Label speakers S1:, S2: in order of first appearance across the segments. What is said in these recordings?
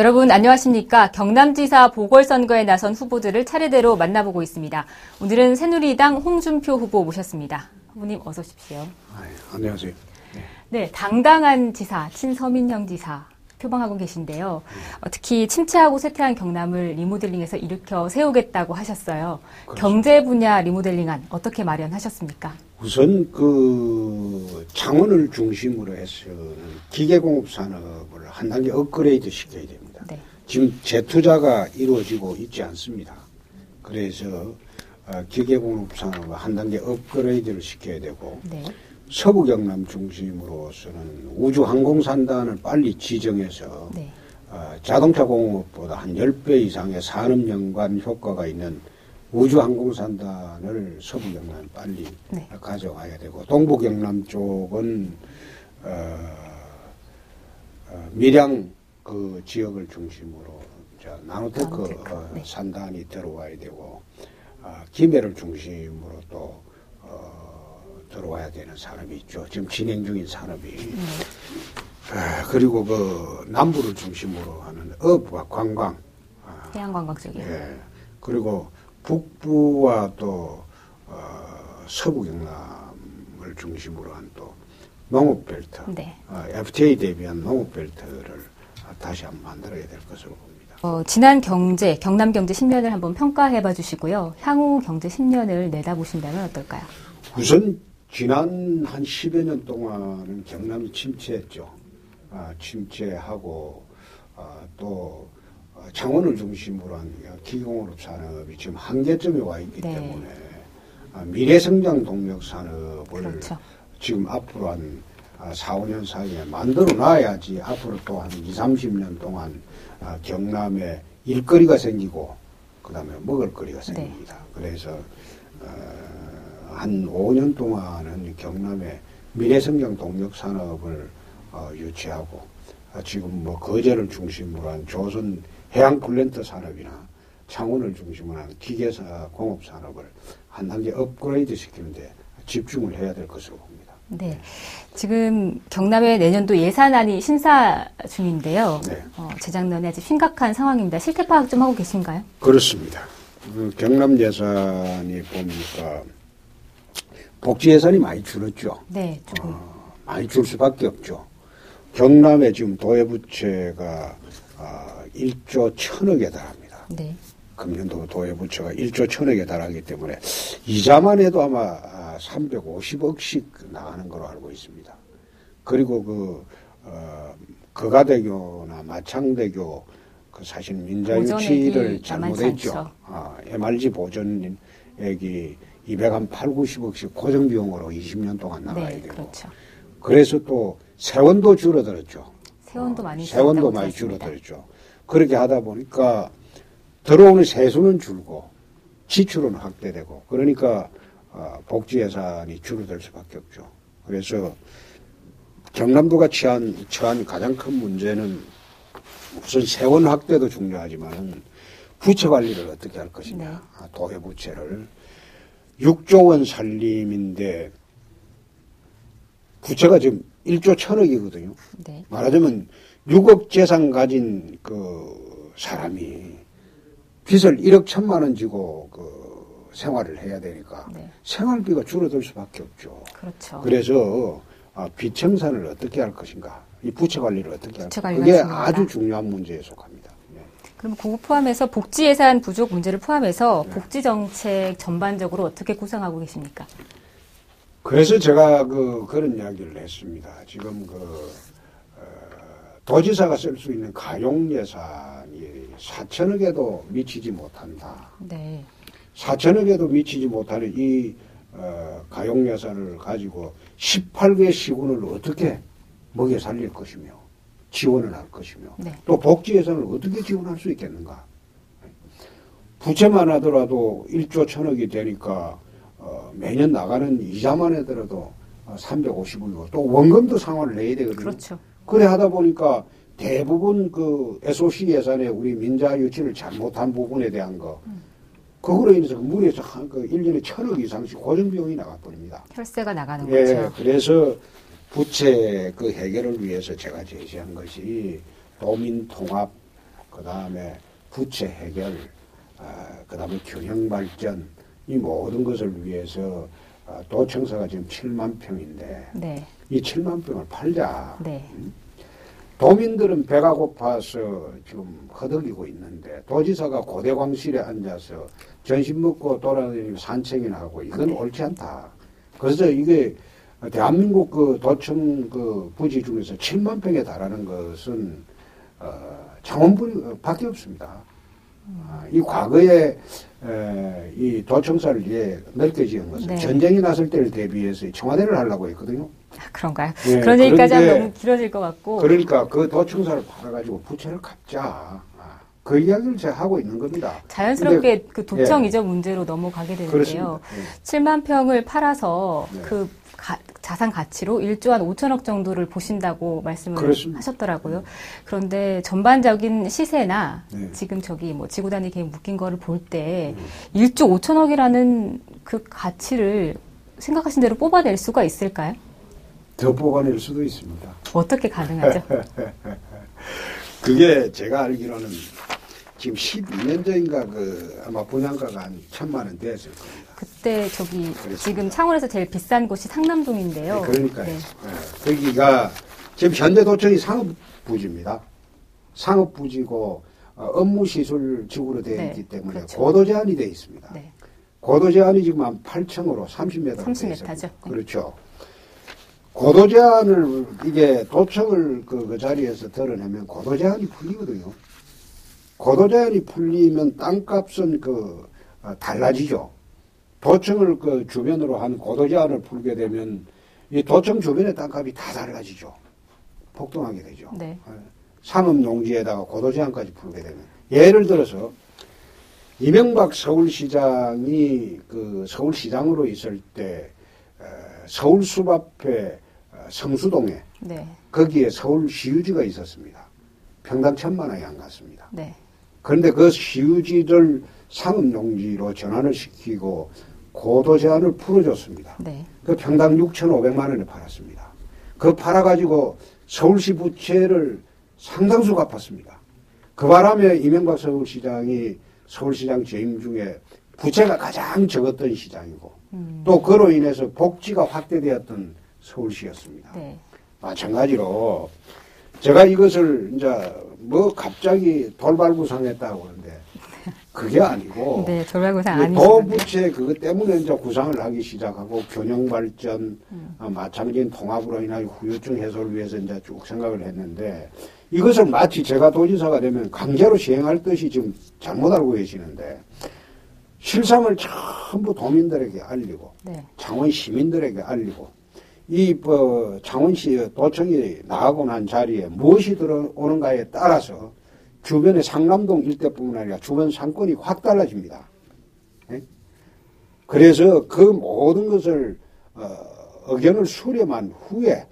S1: 여러분 안녕하십니까. 경남지사 보궐선거에 나선 후보들을 차례대로 만나보고 있습니다. 오늘은 새누리당 홍준표 후보 모셨습니다. 후보님 어서 오십시오.
S2: 안녕하세요.
S1: 네, 당당한 지사, 친서민형 지사 표방하고 계신데요. 특히 침체하고 쇠퇴한 경남을 리모델링해서 일으켜 세우겠다고 하셨어요. 그렇죠. 경제 분야 리모델링안 어떻게 마련하셨습니까?
S2: 우선 창원을 중심으로 해서는 기계공업 산업을 한 단계 업그레이드 시켜야 됩니다. 네. 지금 재투자가 이루어지고 있지 않습니다. 그래서 기계공업 산업을 한 단계 업그레이드를 시켜야 되고 네. 서부 경남 중심으로서는 우주항공산단을 빨리 지정해서 네. 자동차 공업보다 한 10배 이상의 산업 연관 효과가 있는 우주항공산단을 서부 경남에 빨리 네. 가져와야 되고 동부 경남 쪽은 밀양 그 지역을 중심으로 나노테크 네. 산단이 들어와야 되고 김해를 중심으로 또 들어와야 되는 산업이 있죠. 지금 진행 중인 산업이. 그리고 남부를 중심으로 하는 업과 관광.
S1: 해양관광 쪽이요.
S2: 예. 그리고 북부와 또 서부 경남을 중심으로 한 또 농업벨트. 네. FTA 대비한 농업벨트를 다시 한번 만들어야 될 것으로 봅니다.
S1: 지난 경남 경제 10년을 한번 평가해봐 주시고요. 향후 경제 10년을 내다보신다면 어떨까요?
S2: 우선 지난 한 10여 년 동안은 경남이 침체했죠. 침체하고 또 창원을 중심으로 한 기계공업 산업이 지금 한계점에 와 있기 네. 때문에 미래성장 동력 산업을 그렇죠. 지금 앞으로 한 4, 5년 사이에 만들어 놔야지 앞으로 또 한 20, 30년 동안 경남에 일거리가 생기고 그다음에 먹을거리가 생깁니다. 네. 그래서 한 5년 동안은 경남의 미래성장 동력 산업을 유치하고 지금 거제를 중심으로 한 조선 해양 플랜트 산업이나 창원을 중심으로 한 기계사 공업 산업을 한 단계 업그레이드 시키는데 집중을 해야 될 것으로 봅니다.
S1: 네, 지금 경남의 내년도 예산안이 심사 중인데요. 네. 재작년에 아주 심각한 상황입니다. 실태 파악 좀 하고 계신가요?
S2: 그렇습니다. 경남 예산이 보니까 복지 예산이 많이 줄었죠.
S1: 네, 조금.
S2: 많이 줄 수밖에 없죠. 경남의 지금 도외부채가 1조 1,000억에 달합니다. 네. 금년도 도외부채가 1조 1,000억에 달하기 때문에 이자만 해도 아마 350억씩 나가는 걸로 알고 있습니다. 그리고 거가대교나 마창대교 사실 민자유치를 잘못했죠. MRG 보전액이 280억씩 고정비용으로 20년 동안 나가야
S1: 네,
S2: 되고.
S1: 그렇죠.
S2: 그래서 또 세원도 줄어들었죠.
S1: 세원도 많이
S2: 줄어들었죠. 그렇게 하다 보니까 들어오는 세수는 줄고 지출은 확대되고 그러니까 복지 예산이 줄어들 수밖에 없죠. 그래서 경남도가 처한 가장 큰 문제는 우선 세원 확대도 중요하지만 부채 관리를 어떻게 할 것이냐. 네. 도외 부채를 6조 원 살림인데 부채가 지금 1조 1,000억이거든요. 네. 말하자면 6억 재산 가진 사람이 빚을 1억 1,000만 원 지고 생활을 해야 되니까 네. 생활비가 줄어들 수밖에 없죠.
S1: 그렇죠.
S2: 그래서 빚 청산을 어떻게 할 것인가, 이 부채 관리를 어떻게 할 것인가, 그게 아주 중요한 문제에 속합니다. 네.
S1: 그럼 그거 포함해서 복지 예산 부족 문제를 포함해서 네. 복지 정책 전반적으로 어떻게 구상하고 계십니까?
S2: 그래서 제가 그런 이야기를 했습니다. 지금 도지사가 쓸 수 있는 가용 예산이 4천억에도 미치지 못한다. 네. 4천억에도 미치지 못하는 이 가용 예산을 가지고 18개 시군을 어떻게 먹여 살릴 것이며 지원을 할 것이며 네. 또 복지 예산을 어떻게 지원할 수 있겠는가. 부채만 하더라도 1조 1,000억이 되니까 매년 나가는 이자만 하더라도 350억이고 또 원금도 상환을 해야 되거든요.
S1: 그렇죠.
S2: 그래 하다 보니까 대부분 SOC 예산에 우리 민자 유치를 잘못한 부분에 대한 그거로 인해서 무리해서 1년에 1,000억 이상씩 고정비용이 나가버립니다.
S1: 혈세가 나가는
S2: 예,
S1: 거죠.
S2: 그래서 부채 해결을 위해서 제가 제시한 것이 도민 통합 그 다음에 부채 해결, 그 다음에 균형 발전, 이 모든 것을 위해서 도청사가 지금 7만 평인데
S1: 네.
S2: 이 7만 평을 팔자.
S1: 네.
S2: 도민들은 배가 고파서 지금 허덕이고 있는데 도지사가 고대광실에 앉아서 점심 먹고 돌아다니며 산책이나 하고 이건 옳지 않다. 그래서 이게 대한민국 그 도청 그 부지 중에서 7만 평에 달하는 것은 창원부밖에 없습니다. 이 과거에 이 도청사를 위해 넓게 지은 것은
S1: 네.
S2: 전쟁이 났을 때를 대비해서 청와대를 하려고 했거든요.
S1: 아, 그런가요?
S2: 네,
S1: 그런 얘기까지 하면
S2: 그런데
S1: 너무 길어질 것 같고.
S2: 그러니까 그 도청사를 팔아가지고 부채를 갚자. 그 이야기를 제가 하고 있는 겁니다.
S1: 자연스럽게
S2: 근데,
S1: 그 도청
S2: 예.
S1: 이전 문제로 넘어가게 되는데요.
S2: 그렇습니다. 예.
S1: 7만 평을 팔아서
S2: 네.
S1: 그 자산 가치로 1조 한 5천억 정도를 보신다고 말씀을
S2: 그렇습니다.
S1: 하셨더라고요. 그런데 전반적인 시세나
S2: 네.
S1: 지금 저기 뭐 지구 단위 계획 묶인 거를 볼 때 1조 5천억이라는 그 가치를 생각하신 대로 뽑아낼 수가 있을까요?
S2: 더 뽑아낼 수도 있습니다.
S1: 어떻게 가능하죠?
S2: 그게 제가 알기로는 지금 12년 전인가 그 아마 분양가가 한 1,000만 원 됐을 겁니다.
S1: 그때 저기
S2: 그렇습니다.
S1: 지금 창원에서 제일 비싼 곳이 상남동인데요.
S2: 네, 그러니까요.
S1: 네.
S2: 거기가 지금 현대도청이 상업부지입니다. 상업부지고 업무시설 지구로 되어
S1: 네,
S2: 있기 때문에
S1: 그렇죠.
S2: 고도 제한이 되어 있습니다.
S1: 네.
S2: 고도 제한이 지금 한 8층으로 30m로
S1: 30m 죠. 네.
S2: 그렇죠. 고도 제한을 이게 도청을 그 자리에서 드러내면 고도 제한이 풀리거든요. 고도 제한이 풀리면 땅값은 달라지죠. 도청을 그 주변으로 한 고도 제한을 풀게 되면 이 도청 주변의 땅값이 다 달라지죠. 폭등하게 되죠.
S1: 네.
S2: 상업 농지에다가 고도 제한까지 풀게 되면 예를 들어서 이명박 서울시장이 그 서울시장으로 있을 때 서울숲 앞에 성수동에
S1: 네.
S2: 거기에 서울시유지가 있었습니다. 평당 1,000만 원이 안 갔습니다.
S1: 네.
S2: 그런데 그 시유지를 상업농지로 전환을 시키고 고도 제한을 풀어줬습니다.
S1: 네.
S2: 그 평당 6,500만 원에 팔았습니다. 그 팔아가지고 서울시 부채를 상당수 갚았습니다. 그 바람에 이명박 서울시장이 서울시장 재임 중에 부채가 가장 적었던 시장이고 또 그로 인해서 복지가 확대되었던 서울시였습니다.
S1: 네.
S2: 마찬가지로 제가 이것을 이제 뭐 갑자기 돌발구상했다고 하는데 그게 아니고
S1: 네, 돌발구상
S2: 이
S1: 아니시군요.
S2: 도부채 그것 때문에 이제 구상을 하기 시작하고 균형 발전, 마찬가지인 통합으로 인한 후유증 해소를 위해서 이제 쭉 생각을 했는데 이것을 마치 제가 도지사가 되면 강제로 시행할 듯이 지금 잘못 알고 계시는데 실상을 전부 도민들에게 알리고
S1: 네.
S2: 창원 시민들에게 알리고 이 창원시 도청이 나가고 난 자리에 무엇이 들어오는가에 따라서 주변의 상남동 일대뿐만 아니라 주변 상권이 확 달라집니다. 네? 그래서 그 모든 것을 의견을 수렴한 후에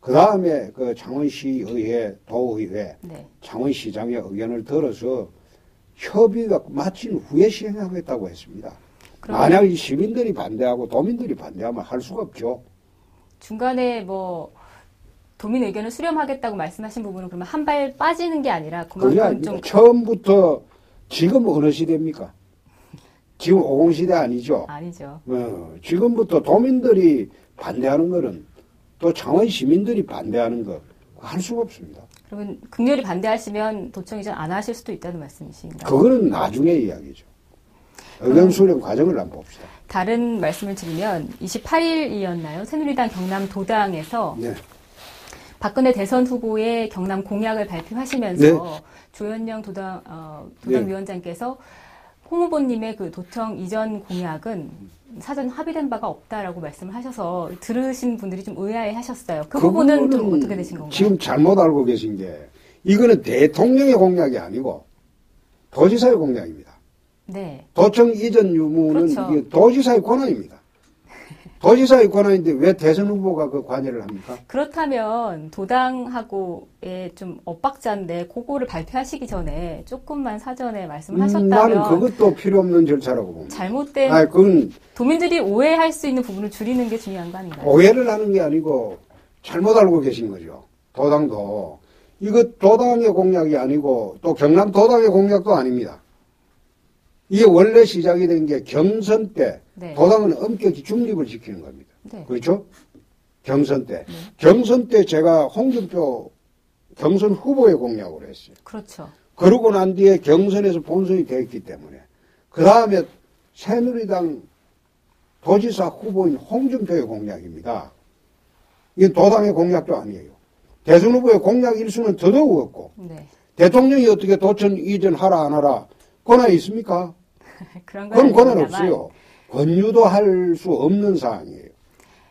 S2: 그 다음에 그 창원시의회, 도의회,
S1: 네.
S2: 창원시장의 의견을 들어서 협의가 마친 후에 시행하겠다고 했습니다. 만약 이 시민들이 반대하고 도민들이 반대하면 할 수가 없죠.
S1: 중간에 뭐 도민 의견을 수렴하겠다고 말씀하신 부분은 그러면 한 발 빠지는 게 아니라
S2: 그게
S1: 그만큼
S2: 아닙니다.
S1: 좀
S2: 처음부터 지금 어느 시대입니까? 지금 50시대 아니죠?
S1: 아니죠.
S2: 지금부터 도민들이 반대하는 거는 또 창원 시민들이 반대하는 거 할 수가 없습니다.
S1: 그러면 극렬히 반대하시면 도청 이전 안 하실 수도 있다는 말씀이신가요?
S2: 그거는 나중에 이야기죠. 의견 수렴 과정을 한번 봅시다.
S1: 다른 말씀을 드리면 28일이었나요? 새누리당 경남 도당에서
S2: 네.
S1: 박근혜 대선 후보의 경남 공약을 발표하시면서
S2: 네.
S1: 조현영 도당위원장께서 홍 후보님의 그 도청 이전 공약은 사전 합의된 바가 없다라고 말씀을 하셔서 들으신 분들이 좀 의아해하셨어요. 그 부분은 좀 어떻게 되신 건가요?
S2: 지금 잘못 알고 계신 게 이거는 대통령의 공약이 아니고 도지사의 공약입니다.
S1: 네.
S2: 도청 이전 유무는
S1: 그렇죠.
S2: 이게 도지사의 권한입니다. 도지사의 권한인데 왜 대선 후보가 그 관여를 합니까?
S1: 그렇다면 도당하고의 좀 엇박자인데 그거를 발표하시기 전에 조금만 사전에 말씀을 하셨다면
S2: 나는 그것도 필요 없는 절차라고 봅니다.
S1: 잘못된
S2: 그건
S1: 도민들이 오해할 수 있는 부분을 줄이는 게 중요한 거 아닌가요?
S2: 오해를 하는 게 아니고 잘못 알고 계신 거죠. 도당도 이거 도당의 공약이 아니고 또 경남 도당의 공약도 아닙니다. 이게 원래 시작이 된 게 경선 때
S1: 네.
S2: 도당은 엄격히 중립을 지키는 겁니다.
S1: 네.
S2: 그렇죠? 경선 때. 경선 때 제가 홍준표 경선 후보의 공약으로 했어요.
S1: 그렇죠.
S2: 그러고 난 뒤에 경선에서 본선이 됐기 때문에 그 다음에 새누리당 도지사 후보인 홍준표의 공약입니다. 이게 도당의 공약도 아니에요. 대선 후보의 공약 1수는 더더욱 없고
S1: 네.
S2: 대통령이 어떻게 도청 이전하라 안 하라 권한이 있습니까?
S1: 그런
S2: 그건 권한
S1: 아닙니다만
S2: 없어요. 권유도 할 수 없는 사항이에요.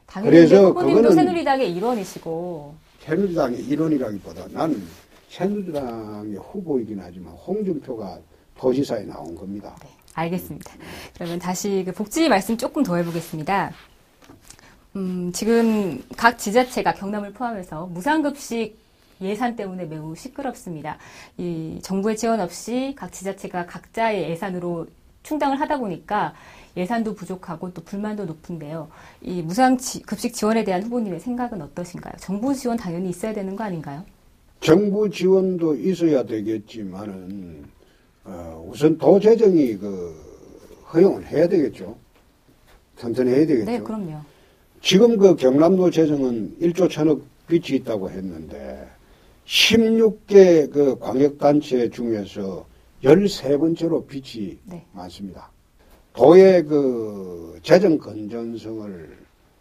S1: 당연히
S2: 그래서
S1: 후보님도
S2: 그거는
S1: 새누리당의 일원이시고
S2: 새누리당의 일원이라기보다 나는 새누리당의 후보이긴 하지만 홍준표가 도지사에 나온 겁니다.
S1: 네, 알겠습니다. 그러면 다시 그 복지 말씀 조금 더 해보겠습니다. 지금 각 지자체가 경남을 포함해서 무상급식 예산 때문에 매우 시끄럽습니다. 이 정부의 지원 없이 각 지자체가 각자의 예산으로 충당을 하다 보니까 예산도 부족하고 또 불만도 높은데요. 이 무상급식 지원에 대한 후보님의 생각은 어떠신가요? 정부 지원 당연히 있어야 되는 거 아닌가요?
S2: 정부 지원도 있어야 되겠지만은 우선 도재정이 허용을 해야 되겠죠. 튼튼해야 되겠죠.
S1: 네, 그럼요.
S2: 지금 경남도 재정은 1조 1천억 빚이 있다고 했는데 16개 광역단체 중에서 13번째로 빚이
S1: 네.
S2: 많습니다. 도의 재정 건전성을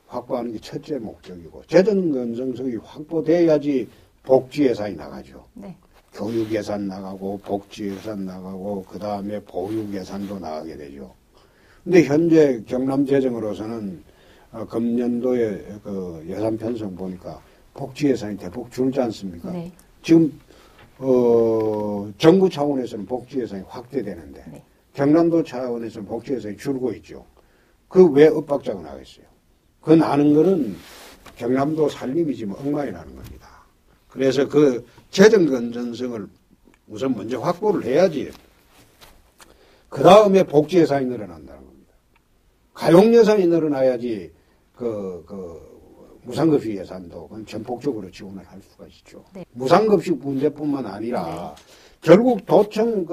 S2: 확보하는 게 첫째 목적이고 재정 건전성이 확보돼야지 복지 예산이 나가죠.
S1: 네.
S2: 교육 예산 나가고 복지 예산 나가고 그 다음에 보육 예산도 나가게 되죠. 근데 현재 경남 재정으로서는 금년도에 예산 편성 보니까 복지 예산이 대폭 줄지 않습니까?
S1: 네.
S2: 지금 정부 차원에서는 복지 예산이 확대되는데
S1: 네.
S2: 경남도 차원에서는 복지 예산이 줄고 있죠. 그 왜 엇박자가 나겠어요? 그 나는 거는 경남도 살림이 지금 엉망이 나는 겁니다. 그래서 재정 건전성을 우선 먼저 확보를 해야지 그 다음에 복지 예산이 늘어난다는 겁니다. 가용 예산이 늘어나야지 무상급식 예산도 전폭적으로 지원을 할 수가 있죠.
S1: 네.
S2: 무상급식 문제뿐만 아니라 결국 도청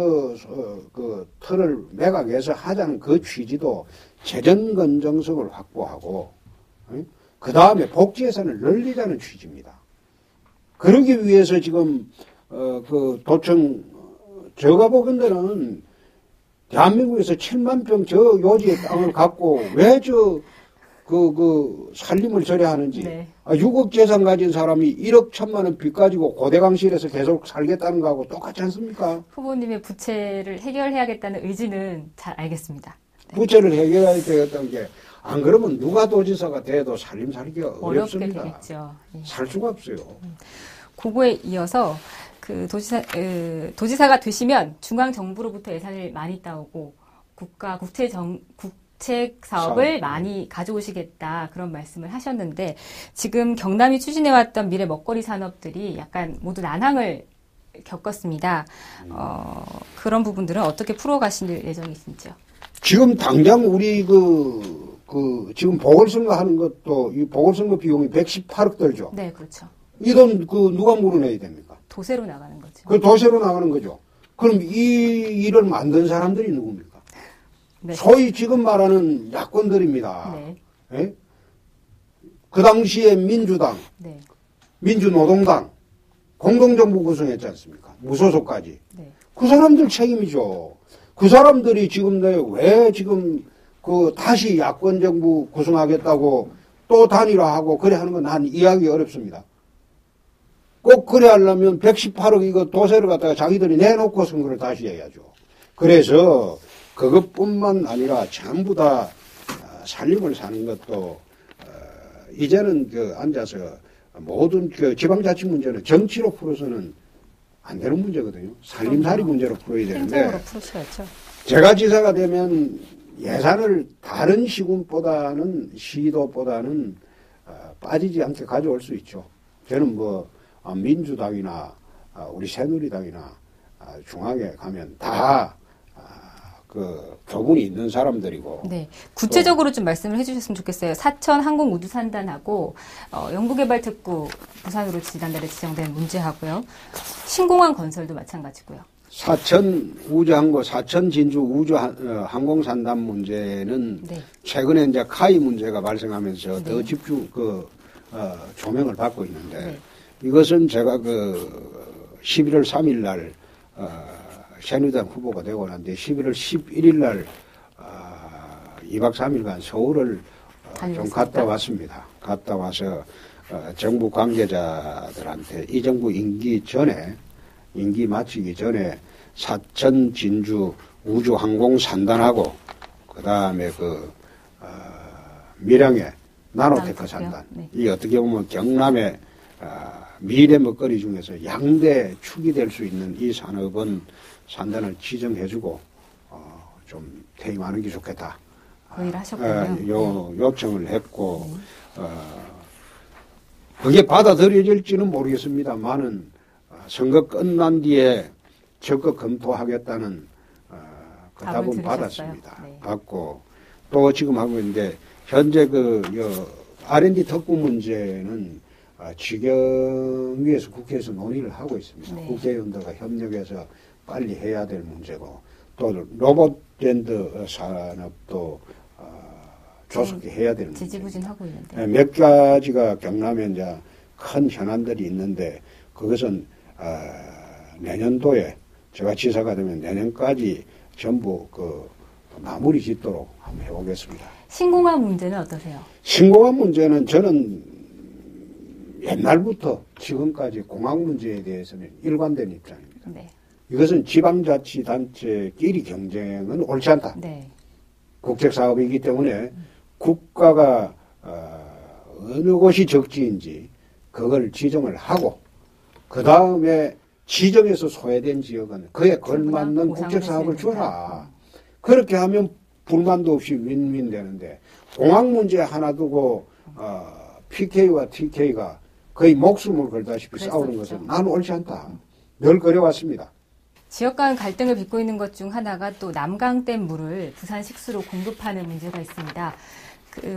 S2: 틀을 매각해서 하자는 그 취지도 재정 건전성을 확보하고 그 다음에 복지 예산을 늘리자는 취지입니다. 그러기 위해서 지금 도청 제가 보건대는 대한민국에서 7만 평 저 요지의 땅을 갖고 왜 살림을 저래 하는지.
S1: 네.
S2: 6억 재산 가진 사람이 1억 1천만 원 빚 가지고 고대강실에서 계속 살겠다는 거하고 똑같지 않습니까?
S1: 후보님의 부채를 해결해야겠다는 의지는 잘 알겠습니다. 네.
S2: 부채를 해결해야 되겠다는 게 안 그러면 누가 도지사가 돼도 살림 살기가
S1: 어렵게
S2: 어렵습니다.
S1: 되겠죠. 예.
S2: 살 수가 없어요.
S1: 그거에 이어서 도지사가 되시면 중앙 정부로부터 예산을 많이 따오고 국책 사업을 많이 가져오시겠다 그런 말씀을 하셨는데 지금 경남이 추진해왔던 미래 먹거리 산업들이 약간 모두 난항을 겪었습니다. 그런 부분들은 어떻게 풀어가실 예정이신지요?
S2: 지금 당장 우리 지금 보궐선거 하는 것도 이 보궐선거 비용이 118억 들죠.
S1: 네, 그렇죠.
S2: 이 돈 누가 물어내야 됩니까?
S1: 도세로 나가는 거죠.
S2: 그 도세로 나가는 거죠. 그럼 이 일을 만든 사람들이 누굽니까?
S1: 네.
S2: 소위 지금 말하는 야권들입니다.
S1: 네.
S2: 예? 그 당시에 민주당,
S1: 네.
S2: 민주노동당 공동정부 구성했지 않습니까? 무소속까지.
S1: 네.
S2: 그 사람들 책임이죠. 그 사람들이 지금 왜 지금 다시 야권 정부 구성하겠다고 또 단일화하고 그래 하는 건 난 이해하기 어렵습니다. 꼭 그래 하려면 118억 이거 도세를 갖다가 자기들이 내놓고 선거를 다시 해야죠. 그래서 그것뿐만 아니라 전부 다 살림을 사는 것도 이제는 앉아서 모든 지방자치 문제는 정치로 풀어서는 안 되는 문제거든요. 살림살이 문제로 풀어야 되는데
S1: 행정으로 풀으셔야죠.
S2: 제가 지사가 되면 예산을 다른 시도보다는 빠지지 않게 가져올 수 있죠. 저는 민주당이나 우리 새누리당이나 중앙에 가면 다 그 교분이 있는 사람들이고.
S1: 네. 구체적으로 좀 말씀을 해주셨으면 좋겠어요. 사천 항공우주산단하고 연구개발특구 부산으로 지난달에 지정된 문제하고요. 신공항 건설도 마찬가지고요.
S2: 사천 우주항공, 사천 진주 우주 항공산단 문제는 네. 최근에 이제 카이 문제가 발생하면서 네. 더 집중 조명을 받고 있는데 네. 이것은 제가 11월 3일 날 새누리당 후보가 되고 난 뒤에 11월 11일 날 2박 3일간 서울을 좀 갔다 왔습니다. 갔다 와서 정부 관계자들한테 이 정부 임기 마치기 전에 사천 진주 우주항공산단하고 그 다음에 밀양의 나노테크 산단 네. 이 어떻게 보면 경남의 미래 먹거리 중에서 양대 축이 될 수 있는 이 산단을 지정해주고 좀 퇴임하는 게 좋겠다.
S1: 거의를 하셨군요.
S2: 요청을 했고 그게 받아들여질지는 모르겠습니다만은 선거 끝난 뒤에 적극 검토하겠다는 그 답은 받았습니다. 네. 받고 또 지금 하고 있는데 현재 R&D 특구 문제는 지경위에서 국회에서 논의를 하고 있습니다. 네. 국회의원들과 협력해서 빨리 해야 될 문제고 또 로봇랜드 산업도 조속해야 되는 문제.
S1: 지지부진하고 있는데.
S2: 네, 몇 가지가 경남에 이제 큰 현안들이 있는데 그것은 내년도에 제가 지사가 되면 내년까지 전부 마무리 짓도록 한번 해보겠습니다.
S1: 신공항 문제는 어떠세요?
S2: 신공항 문제는 저는 옛날부터 지금까지 공항 문제에 대해서는 일관된 입장입니다. 네. 이것은 지방자치단체끼리 경쟁은 옳지 않다. 네. 국책사업이기 때문에 국가가 어느 곳이 적지인지 그걸 지정을 하고 그 다음에 지정해서 소외된 지역은 그에 걸맞는 국책사업을 줘라. 그렇게 하면 불만도 없이 윈윈 되는데 공항 문제 하나 두고 PK와 TK가 거의 목숨을 걸다시피 싸우는 것은 나는 옳지 않다. 늘 그래왔습니다.
S1: 지역 간 갈등을 빚고 있는 것 중 하나가 또 남강댐 물을 부산 식수로 공급하는 문제가 있습니다.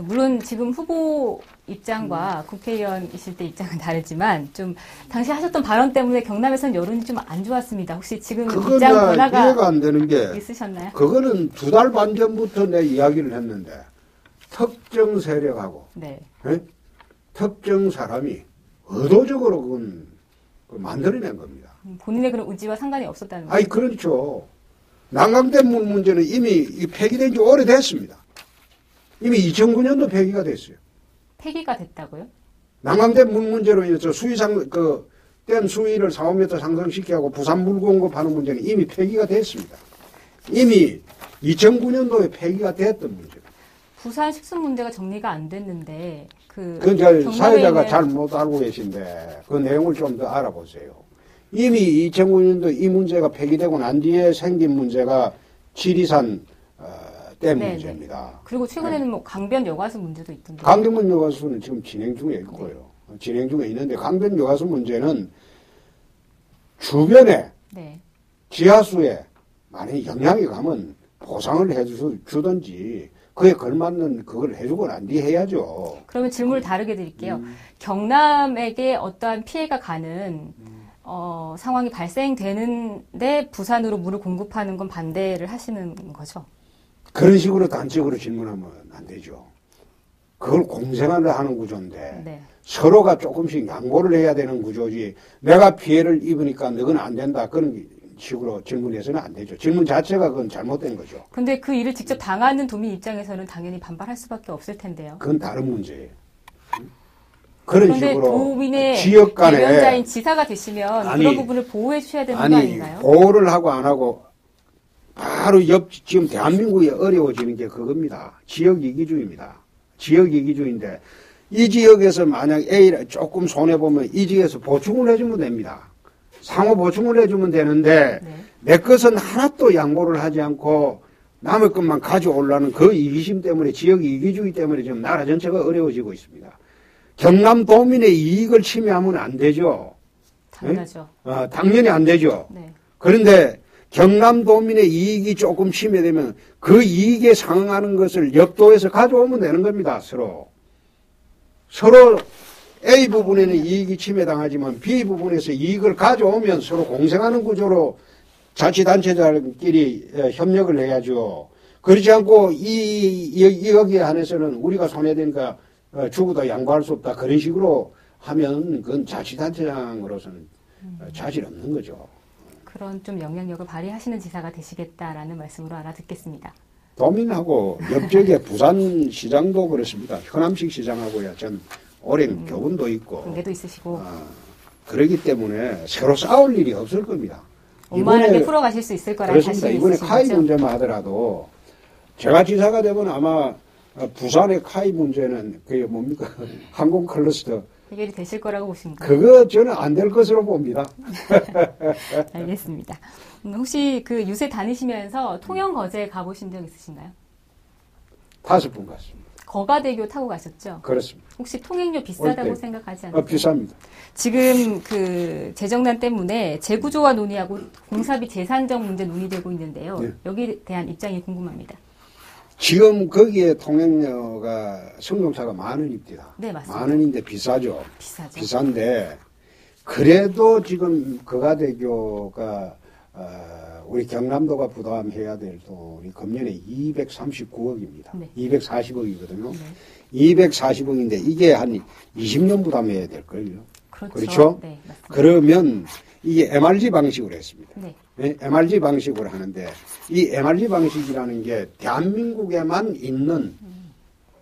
S1: 물론 지금 후보 입장과 국회의원이실 때 입장은 다르지만 좀 당시 하셨던 발언 때문에 경남에서는 여론이 좀 안 좋았습니다. 혹시 지금 입장 변화가
S2: 이해가 안 되는 게
S1: 있으셨나요?
S2: 그거는 2달 반 전부터 내 이야기를 했는데 특정 세력하고 네. 네? 특정 사람이 의도적으로 그건 만들어낸 겁니다.
S1: 본인의 그런 의지와 상관이 없었다는
S2: 거죠? 아니 그렇죠. 남강댐 물 문제는 이미 폐기된 지 오래됐습니다. 이미 2009년도 폐기가 됐어요.
S1: 폐기가 됐다고요?
S2: 남강댐 물 문제로 인해서 댐 수위를 4~5m 상승시키고 부산 물 공급하는 문제는 이미 폐기가 됐습니다. 이미 2009년도에 폐기가 됐던 문제입니다.
S1: 부산 식수 문제가 정리가 안 됐는데
S2: 그건 사회자가 잘 못 알고 계신데 그 내용을 좀 더 알아보세요. 이미 2009년도 이 문제가 폐기되고 난 뒤에 생긴 문제가 지리산 댐 문제입니다.
S1: 그리고 최근에는 뭐 강변 여가수 문제도 있던데.
S2: 강변 여가수는 지금 진행 중에 있고요. 네. 진행 중에 있는데 강변 여가수 문제는 주변에 지하수에 만약에 영향이 가면 보상을 해주든지 그에 걸맞는 그걸 해주고 난 뒤에 해야죠.
S1: 그러면 질문을 다르게 드릴게요. 경남에게 어떠한 피해가 가는 상황이 발생되는데 부산으로 물을 공급하는 건 반대를 하시는 거죠?
S2: 그런 식으로 단적으로 질문하면 안 되죠. 그걸 공생을 하는 구조인데 네. 서로가 조금씩 양보를 해야 되는 구조지 내가 피해를 입으니까 너는 안 된다 그런 식으로 질문해서는 안 되죠. 질문 자체가 그건 잘못된 거죠.
S1: 그런데 그 일을 직접 당하는 도민 입장에서는 당연히 반발할 수밖에 없을 텐데요.
S2: 그건 다른 문제예요. 그런 식으로
S1: 도민의
S2: 지역 간에
S1: 대변자인 지사가 되시면 그런 부분을 보호해 주셔야 되는 거 아닌가요?
S2: 보호를 하고 안 하고 바로 지금 대한민국이 어려워지는 게 그겁니다. 지역 이기주의입니다. 지역 이기주의인데 이 지역에서 만약 A를 조금 손해보면 이 지역에서 보충을 해주면 됩니다. 상호 보충을 해주면 되는데 내 것은 하나도 양보를 하지 않고 남의 것만 가져오려는 그 이기심 때문에 지역 이기주의 때문에 지금 나라 전체가 어려워지고 있습니다. 경남도민의 이익을 침해하면 안 되죠.
S1: 당연하죠.
S2: 당연히 안 되죠.
S1: 네.
S2: 그런데 경남도민의 이익이 조금 침해되면 그 이익에 상응하는 것을 옆도에서 가져오면 되는 겁니다. 서로 A 부분에는 이익이 침해당하지만 B 부분에서 이익을 가져오면 서로 공생하는 구조로 자치단체자끼리 협력을 해야죠. 그렇지 않고 여기에 한해서는 우리가 손해되니까 죽어도 양보할 수 없다. 그런 식으로 하면 그건 자치단체장으로서는 자질 없는 거죠.
S1: 그런 좀 영향력을 발휘하시는 지사가 되시겠다라는 말씀으로 알아듣겠습니다.
S2: 도민하고 옆쪽에 부산시장도 그렇습니다. 현암식 시장하고야 전 오랜 교훈도 있고
S1: 관계도 있으시고
S2: 그러기 때문에 서로 싸울 일이 없을 겁니다.
S1: 원만하게 풀어가실 수 있을 거라는 자신이
S2: 이번에
S1: 있으신
S2: 카이
S1: 거죠?
S2: 문제만 하더라도 제가 지사가 되면 아마 부산의 카이 문제는 그게 뭡니까 항공 클러스터
S1: 해결이 되실 거라고 보십니까?
S2: 그거 저는 안 될 것으로 봅니다.
S1: 알겠습니다. 혹시 그 유세 다니시면서 통영거제 가보신 적 있으신가요?
S2: 5번 갔습니다.
S1: 거가대교 타고 가셨죠?
S2: 그렇습니다.
S1: 혹시 통행료 비싸다고 생각하지 않나요?
S2: 비쌉니다.
S1: 지금 그 재정난 때문에 재구조화 논의하고 공사비 재산정 문제 논의되고 있는데요.
S2: 네.
S1: 여기에 대한 입장이 궁금합니다.
S2: 지금 거기에 통행료가 승용차가 10,000원입니다.
S1: 네, 맞습니다.
S2: 10,000원인데 비싸죠.
S1: 비싸죠.
S2: 비싼데 그래도 지금 거가대교가 우리 경남도가 부담해야 될 돈이 금년에 239억입니다.
S1: 네.
S2: 240억이거든요.
S1: 네.
S2: 240억인데 이게 한 20년 부담해야 될 거예요. 그렇죠?
S1: 네, 맞습니다.
S2: 그러면 이게 MRG 방식으로 했습니다.
S1: 네.
S2: 네, MRG 방식으로 하는데 이 MRG 방식이라는 게 대한민국에만 있는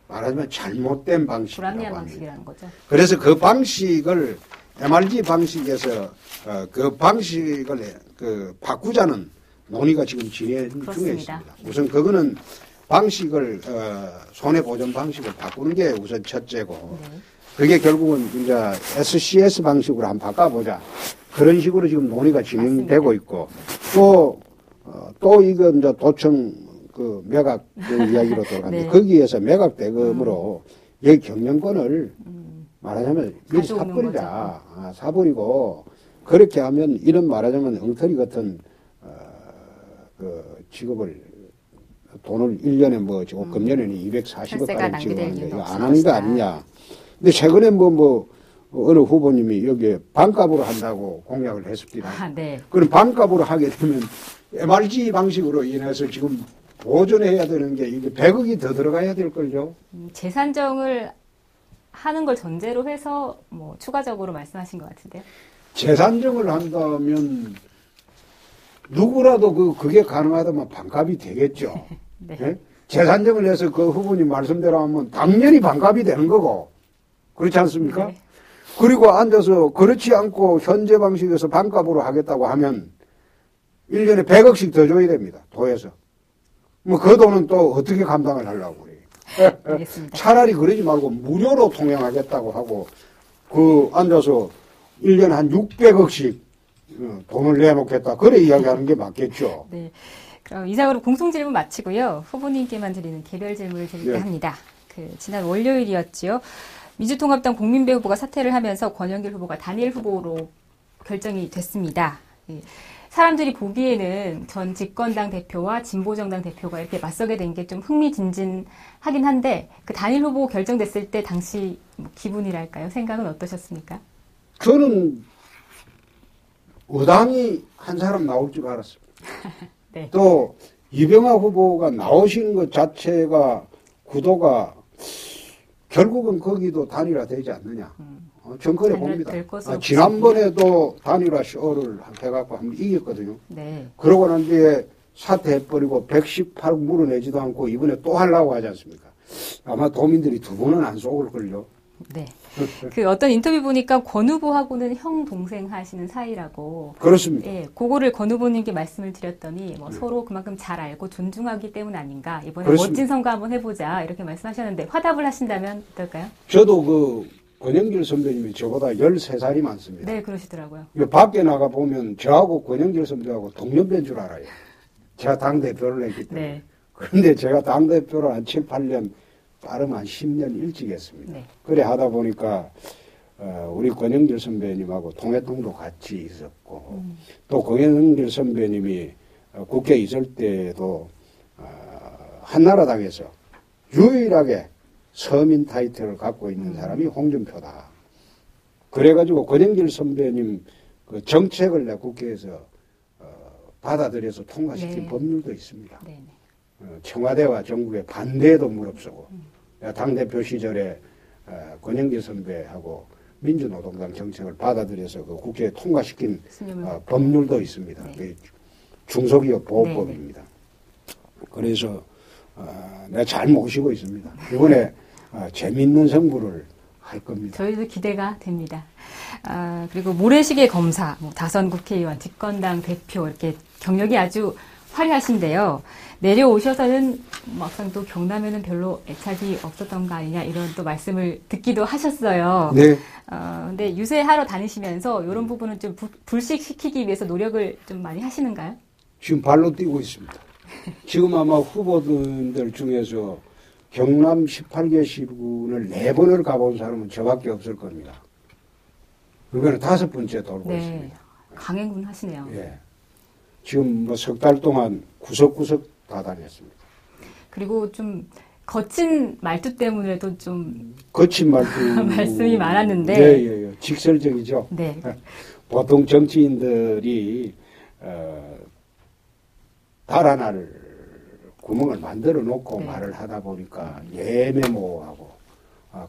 S2: 말하자면 잘못된 방식이라고
S1: 불합리한
S2: 합니다.
S1: 방식이라는 거죠.
S2: 그래서 그 방식을 MRG 방식에서 그 방식을 바꾸자는 논의가 지금 진행 중에
S1: 그렇습니다.
S2: 있습니다. 우선 그거는 방식을 손해보전 방식을 바꾸는 게 우선 첫째고
S1: 네.
S2: 그게 결국은 이제 SCS 방식으로 한번 바꿔보자. 그런 식으로 지금 논의가 진행되고
S1: 맞습니다.
S2: 있고 또 이거 이제 도청 그 매각 그 이야기로 돌아가는데
S1: 네.
S2: 거기에서 매각 대금으로 여기 경영권을 말하자면 미리
S1: 가져오는
S2: 사버리자. 사버리고 그렇게 하면 이런 말하자면 엉터리 같은 그 직업을 돈을 1년에 뭐 지금 금년에는 240억까지 지급하는데 이거 안 하는 거 아니냐. 근데 최근에 어느 후보님이 여기에 반값으로 한다고 공약을 했습니다.
S1: 네.
S2: 그럼 반값으로 하게 되면 MRG 방식으로 인해서 지금 보존해야 되는 게 이게 100억이 더 들어가야 될 걸요.
S1: 재산정을 하는 걸 전제로 해서 뭐 추가적으로 말씀하신 것 같은데요.
S2: 재산정을 한다면 누구라도 그게 가능하다면 반값이 되겠죠.
S1: 네.
S2: 예? 재산정을 해서 그 후보님 말씀대로 하면 당연히 반값이 되는 거고 그렇지 않습니까?
S1: 네.
S2: 그리고 앉아서 그렇지 않고 현재 방식에서 반값으로 하겠다고 하면 1년에 100억씩 더 줘야 됩니다. 도에서. 뭐 그 돈은 또 어떻게 감당을 하려고 그래요.
S1: 알겠습니다.
S2: 차라리 그러지 말고 무료로 통행하겠다고 하고 그 앉아서 1년에 한 600억씩 돈을 내놓겠다. 그래 이야기하는 게 맞겠죠.
S1: 네. 그럼 이상으로 공통 질문 마치고요. 후보님께만 드리는 개별 질문을 드릴까
S2: 네.
S1: 합니다. 지난 월요일이었지요. 민주통합당 공민배 후보가 사퇴를 하면서 권영길 후보가 단일 후보로 결정이 됐습니다. 사람들이 보기에는 전 집권당 대표와 진보정당 대표가 이렇게 맞서게 된 게 좀 흥미진진하긴 한데 그 단일 후보 결정됐을 때 당시 기분이랄까요? 생각은 어떠셨습니까?
S2: 저는 의당이 한 사람 나올 줄 알았습니다.
S1: 네.
S2: 또 이병하 후보가 나오시는 것 자체가 구도가 결국은 거기도 단일화되지 않느냐. 전 그래 봅니다. 지난번에도 단일화 쇼를 해갖고 한번 이겼거든요.
S1: 네.
S2: 그러고 난 뒤에 사퇴해버리고 118억 물어내지도 않고 이번에 또 하려고 하지 않습니까? 아마 도민들이 두 번은 안 속을걸요.
S1: 네. 그 어떤 인터뷰 보니까 권 후보하고는 형 동생 하시는 사이라고.
S2: 그렇습니다.
S1: 예, 그거를 권 후보님께 말씀을 드렸더니 서로 그만큼 잘 알고 존중하기 때문 아닌가. 이번에
S2: 그렇습니다.
S1: 멋진 선거 한번 해보자 이렇게 말씀하셨는데 화답을 하신다면 어떨까요?
S2: 저도 권영길 선배님이 저보다 13살이 많습니다.
S1: 네, 그러시더라고요.
S2: 밖에 나가 보면 저하고 권영길 선배하고 동년배인 줄 알아요. 제가 당대표를 했기 때문에.
S1: 네.
S2: 그런데 제가 당대표를 한 7, 8년 빠르면 한 10년 일찍 했습니다.
S1: 네.
S2: 그래 하다 보니까 우리 권영길 선배님하고 통해통도 같이 있었고 또 권영길 선배님이 국회에 있을 때도 한나라당에서 유일하게 서민 타이틀을 갖고 있는 사람이 홍준표다. 그래가지고 권영길 선배님 그 정책을 내 국회에서 받아들여서 통과시킨
S1: 네.
S2: 법률도 있습니다.
S1: 네.
S2: 청와대와 정부의 반대에도 무릅쓰고 당대표 시절에 권영길 선배하고 민주노동당 정책을 받아들여서 그 국회에 통과시킨 법률도 있습니다.
S1: 네.
S2: 중소기업 보호법입니다. 그래서 내가 잘 모시고 있습니다. 이번에 재미있는 승부를 할 겁니다.
S1: 저희도 기대가 됩니다. 그리고 모래시계 검사, 다선 국회의원, 집권당 대표 이렇게 경력이 아주 화려하신데요. 내려오셔서는 막상 또 경남에는 별로 애착이 없었던 거 아니냐 이런 또 말씀을 듣기도 하셨어요.
S2: 네.
S1: 근데 유세하러 다니시면서 이런 부분은 좀 불식시키기 위해서 노력을 좀 많이 하시는가요?
S2: 지금 발로 뛰고 있습니다. 지금 아마 후보들 중에서 경남 18개 시군을 4번을 가본 사람은 저밖에 없을 겁니다. 그거는 5번째 돌고
S1: 네.
S2: 있습니다.
S1: 강행군 하시네요.
S2: 예. 지금 뭐 석 달 동안 구석구석 다 다녔습니다.
S1: 그리고 좀 거친 말투 때문에도 좀
S2: 거친 말투
S1: 말씀이 많았는데
S2: 예. 직설적이죠.
S1: 네.
S2: 보통 정치인들이 달 하나를 구멍을 만들어 놓고
S1: 네.
S2: 말을 하다 보니까 예매모호하고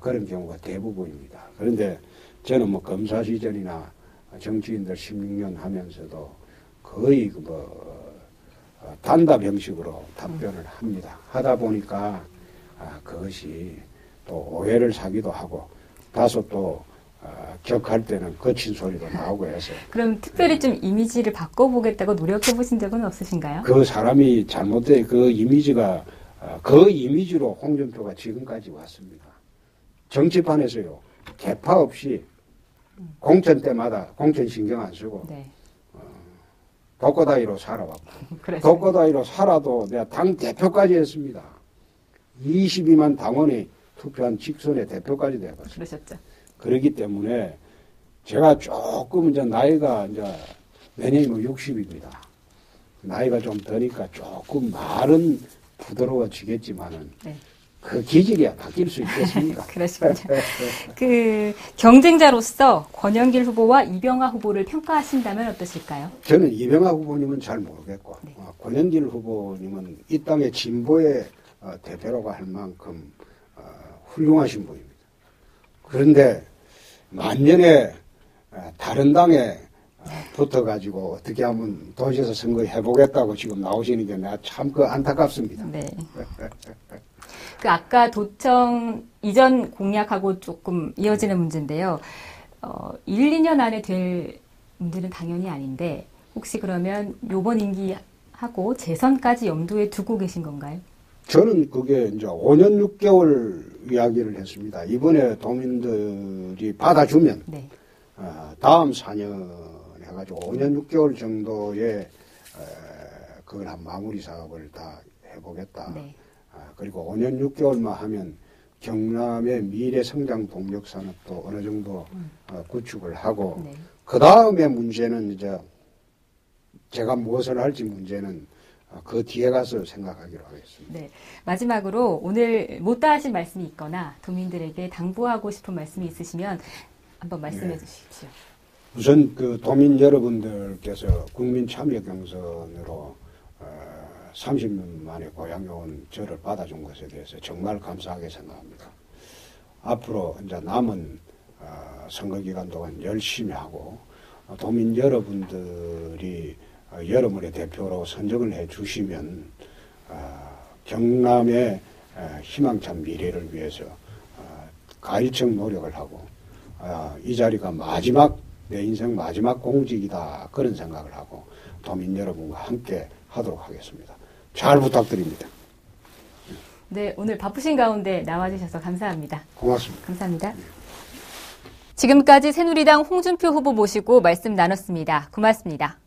S2: 그런 경우가 대부분입니다. 그런데 저는 뭐 검사 시절이나 정치인들 16년 하면서도 거의 단답 형식으로 답변을 합니다. 하다 보니까 그것이 또 오해를 사기도 하고 다소 또 격할 때는 거친 소리도 나오고 해서
S1: 그럼 특별히 좀 이미지를 바꿔보겠다고 노력해 보신 적은 없으신가요?
S2: 그 사람이 잘못된 그 이미지가 그 이미지로 홍준표가 지금까지 왔습니다. 정치판에서요 개파 없이 공천 때마다 공천 신경 안 쓰고
S1: 네.
S2: 독거다이로 살아왔고
S1: 그래서
S2: 독거다이로 살아도 내가 당 대표까지 했습니다. 22만 당원이 투표한 직선의 대표까지 되어봤습니다.
S1: 그러셨죠.
S2: 그렇기 때문에 제가 조금 이제 나이가 이제 내년이 60입니다. 나이가 좀 드니까 조금 말은 부드러워지겠지만은
S1: 네.
S2: 그 기질이야 바뀔 수 있겠습니까?
S1: 그러시군요. 그 경쟁자로서 권영길 후보와 이병하 후보를 평가하신다면 어떠실까요?
S2: 저는 이병하 후보님은 잘 모르겠고
S1: 네.
S2: 권영길 후보님은 이 땅의 진보의 대표라고 할 만큼 훌륭하신 분입니다. 그런데 만년에 다른 당에 붙어가지고 어떻게 하면 도시에서 선거해보겠다고 지금 나오시는 게 내가 참 안타깝습니다.
S1: 네. 그 아까 도청 이전 공약하고 조금 이어지는 문제인데요. 1, 2년 안에 될 문제는 당연히 아닌데 혹시 그러면 요번 임기하고 재선까지 염두에 두고 계신 건가요?
S2: 저는 그게 이제 5년 6개월 이야기를 했습니다. 이번에 도민들이 받아주면
S1: 네.
S2: 다음 4년 해가지고 5년 6개월 정도의 그걸 한 마무리 사업을 다 해보겠다.
S1: 네.
S2: 그리고 5년 6개월만 하면 경남의 미래 성장 동력 산업도 어느 정도 구축을 하고
S1: 네.
S2: 그 다음에 문제는 이제 제가 무엇을 할지 문제는 그 뒤에 가서 생각하기로 하겠습니다.
S1: 네. 마지막으로 오늘 못다 하신 말씀이 있거나 도민들에게 당부하고 싶은 말씀이 있으시면 한번 말씀해 주십시오.
S2: 우선 그 도민 여러분들께서 국민 참여 경선으로 30년 만에 고향에 온 저를 받아준 것에 대해서 정말 감사하게 생각합니다. 앞으로 이제 남은 선거 기간 동안 열심히 하고 도민 여러분들이 여러분의 대표로 선정을 해 주시면 경남의 희망찬 미래를 위해서 가일청 노력을 하고 이 자리가 내 인생 마지막 공직이다 그런 생각을 하고 도민 여러분과 함께 하도록 하겠습니다. 잘 부탁드립니다.
S1: 네, 오늘 바쁘신 가운데 나와주셔서 감사합니다.
S2: 고맙습니다.
S1: 감사합니다. 지금까지 새누리당 홍준표 후보 모시고 말씀 나눴습니다. 고맙습니다.